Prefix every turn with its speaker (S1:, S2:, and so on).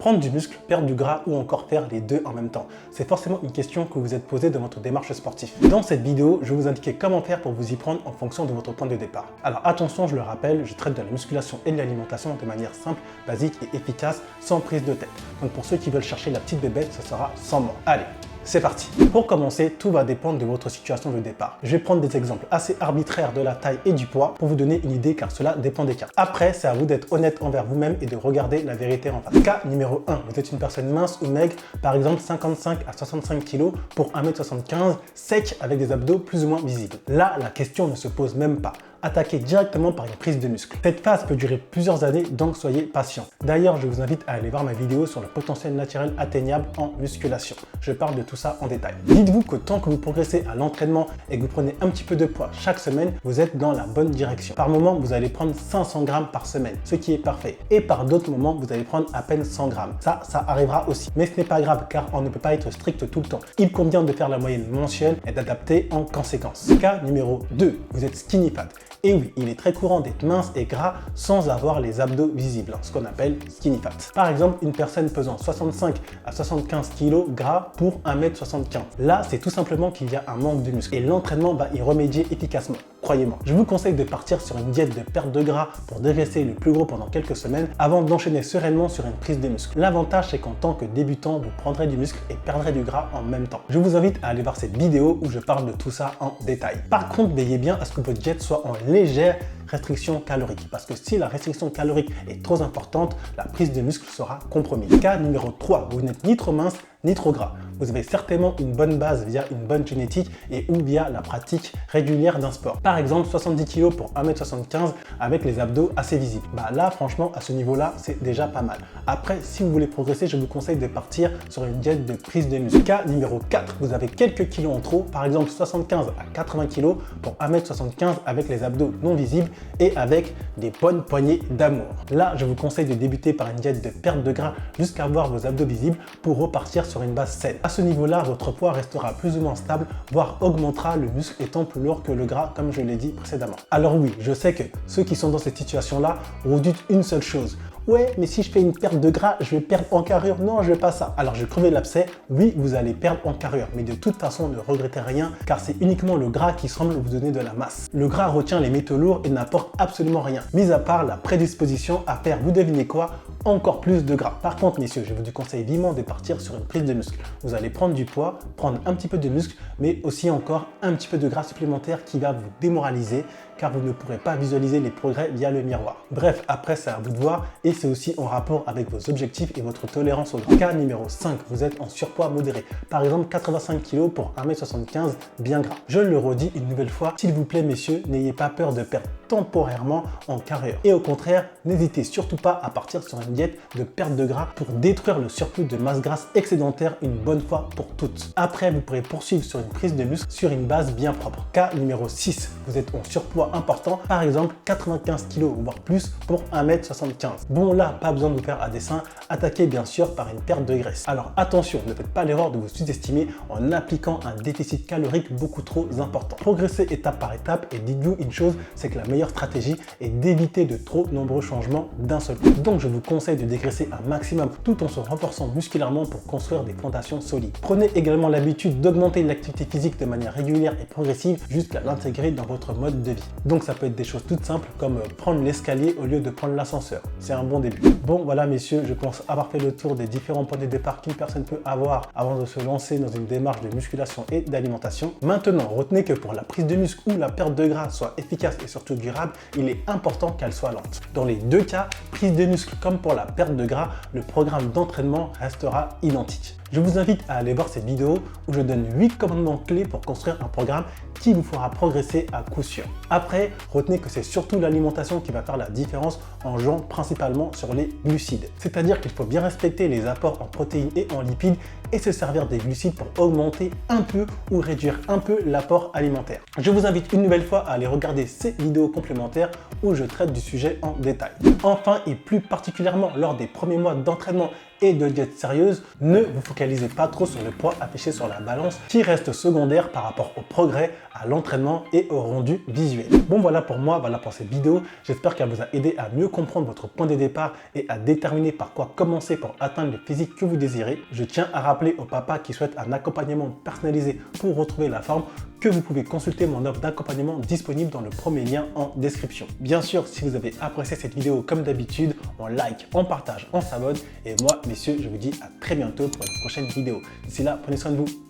S1: Prendre du muscle, perdre du gras ou encore faire les deux en même temps? C'est forcément une question que vous êtes posée dans votre démarche sportive. Dans cette vidéo, je vais vous indiquer comment faire pour vous y prendre en fonction de votre point de départ. Alors attention, je le rappelle, je traite de la musculation et de l'alimentation de manière simple, basique et efficace, sans prise de tête. Donc pour ceux qui veulent chercher la petite bébête, ce sera sans mort. Allez, c'est parti. Pour commencer, tout va dépendre de votre situation de départ. Je vais prendre des exemples assez arbitraires de la taille et du poids pour vous donner une idée car cela dépend des cas. Après, c'est à vous d'être honnête envers vous-même et de regarder la vérité en face. Cas numéro 1, vous êtes une personne mince ou maigre, par exemple 55 à 65 kg pour 1m75, sec avec des abdos plus ou moins visibles. Là, la question ne se pose même pas. Attaquez directement par une prise de muscle. Cette phase peut durer plusieurs années, donc soyez patient. D'ailleurs, je vous invite à aller voir ma vidéo sur le potentiel naturel atteignable en musculation. Je parle de tout ça en détail. Dites-vous que tant que vous progressez à l'entraînement et que vous prenez un petit peu de poids chaque semaine, vous êtes dans la bonne direction. Par moment, vous allez prendre 500 grammes par semaine, ce qui est parfait. Et par d'autres moments, vous allez prendre à peine 100 grammes. Ça arrivera aussi. Mais ce n'est pas grave car on ne peut pas être strict tout le temps. Il convient de faire la moyenne mensuelle et d'adapter en conséquence. Cas numéro 2, vous êtes skinny fat. Et oui, il est très courant d'être mince et gras sans avoir les abdos visibles, ce qu'on appelle skinny fat. Par exemple, une personne pesant 65 à 75 kg gras pour 1m75. Là, c'est tout simplement qu'il y a un manque de muscle et l'entraînement va y remédier efficacement. Croyez-moi, je vous conseille de partir sur une diète de perte de gras pour dégraisser le plus gros pendant quelques semaines avant d'enchaîner sereinement sur une prise de muscle. L'avantage, c'est qu'en tant que débutant, vous prendrez du muscle et perdrez du gras en même temps. Je vous invite à aller voir cette vidéo où je parle de tout ça en détail. Par contre, veillez bien à ce que votre diète soit en légère restriction calorique parce que si la restriction calorique est trop importante, la prise de muscle sera compromise. Cas numéro 3, vous n'êtes ni trop mince ni trop gras. Vous avez certainement une bonne base via une bonne génétique et ou via la pratique régulière d'un sport. Par exemple, 70 kg pour 1m75 avec les abdos assez visibles. Là, franchement, à ce niveau-là, c'est déjà pas mal. Après, si vous voulez progresser, je vous conseille de partir sur une diète de prise de muscle. Cas numéro 4, vous avez quelques kilos en trop, par exemple 75 à 80 kg pour 1m75 avec les abdos non visibles et avec des bonnes poignées d'amour. Là, je vous conseille de débuter par une diète de perte de gras jusqu'à avoir vos abdos visibles pour repartir sur une base saine. À ce niveau-là, votre poids restera plus ou moins stable, voire augmentera, le muscle étant plus lourd que le gras, comme je l'ai dit précédemment. Alors oui, je sais que ceux qui sont dans cette situation-là redoutent une seule chose. Ouais, mais si je fais une perte de gras, je vais perdre en carrure. Non, je vais pas ça. Alors, je vais crever l'abcès. Oui, vous allez perdre en carrure. Mais de toute façon, ne regrettez rien car c'est uniquement le gras qui semble vous donner de la masse. Le gras retient les métaux lourds et n'apporte absolument rien. Mis à part la prédisposition à faire, vous devinez quoi, encore plus de gras. Par contre, messieurs, je vous conseille vivement de partir sur une prise de muscle. Vous allez prendre du poids, prendre un petit peu de muscle, mais aussi encore un petit peu de gras supplémentaire qui va vous démoraliser car vous ne pourrez pas visualiser les progrès via le miroir. Bref, après, c'est à vous de voir et c'est aussi en rapport avec vos objectifs et votre tolérance au gras. Cas numéro 5, vous êtes en surpoids modéré. Par exemple, 85 kg pour 1m75 bien gras. Je le redis une nouvelle fois, s'il vous plaît, messieurs, n'ayez pas peur de perdre temporairement en carrure. Et au contraire, n'hésitez surtout pas à partir sur une diète de perte de gras pour détruire le surplus de masse grasse excédentaire une bonne fois pour toutes. Après, vous pourrez poursuivre sur une prise de muscle sur une base bien propre. Cas numéro 6, vous êtes en surpoids important, par exemple 95 kg voire plus pour 1m75. Bon là, pas besoin de vous faire à dessein, attaquez bien sûr par une perte de graisse. Alors attention, ne faites pas l'erreur de vous sous-estimer en appliquant un déficit calorique beaucoup trop important. Progressez étape par étape et dites-vous une chose, c'est que la meilleure stratégie est d'éviter de trop nombreux changements d'un seul coup. Donc je vous conseille de dégraisser un maximum tout en se renforçant musculairement pour construire des fondations solides. Prenez également l'habitude d'augmenter l'activité physique de manière régulière et progressive jusqu'à l'intégrer dans votre mode de vie. Donc ça peut être des choses toutes simples comme prendre l'escalier au lieu de prendre l'ascenseur. C'est un bon début. Bon voilà messieurs, je pense avoir fait le tour des différents points de départ qu'une personne peut avoir avant de se lancer dans une démarche de musculation et d'alimentation. Maintenant, retenez que pour la prise de muscle ou la perte de gras soit efficace et surtout durable, il est important qu'elle soit lente. Dans les deux cas, prise de muscle comme pour la perte de gras, le programme d'entraînement restera identique. Je vous invite à aller voir cette vidéo où je donne 8 commandements clés pour construire un programme qui vous fera progresser à coup sûr. Après, retenez que c'est surtout l'alimentation qui va faire la différence en jouant principalement sur les glucides. C'est-à-dire qu'il faut bien respecter les apports en protéines et en lipides et se servir des glucides pour augmenter un peu ou réduire un peu l'apport alimentaire. Je vous invite une nouvelle fois à aller regarder ces vidéos complémentaires où je traite du sujet en détail. Enfin et plus particulièrement lors des premiers mois d'entraînement et de diète sérieuse, ne vous focalisez pas trop sur le poids affiché sur la balance qui reste secondaire par rapport au progrès, à l'entraînement et au rendu visuel. Bon, voilà pour moi, voilà pour cette vidéo. J'espère qu'elle vous a aidé à mieux comprendre votre point de départ et à déterminer par quoi commencer pour atteindre le physique que vous désirez. Je tiens à rappeler aux papas qui souhaitent un accompagnement personnalisé pour retrouver la forme que vous pouvez consulter mon offre d'accompagnement disponible dans le premier lien en description. Bien sûr, si vous avez apprécié cette vidéo comme d'habitude, on like, on partage, on s'abonne et moi, messieurs, je vous dis à très bientôt pour une prochaine vidéo. D'ici là, prenez soin de vous.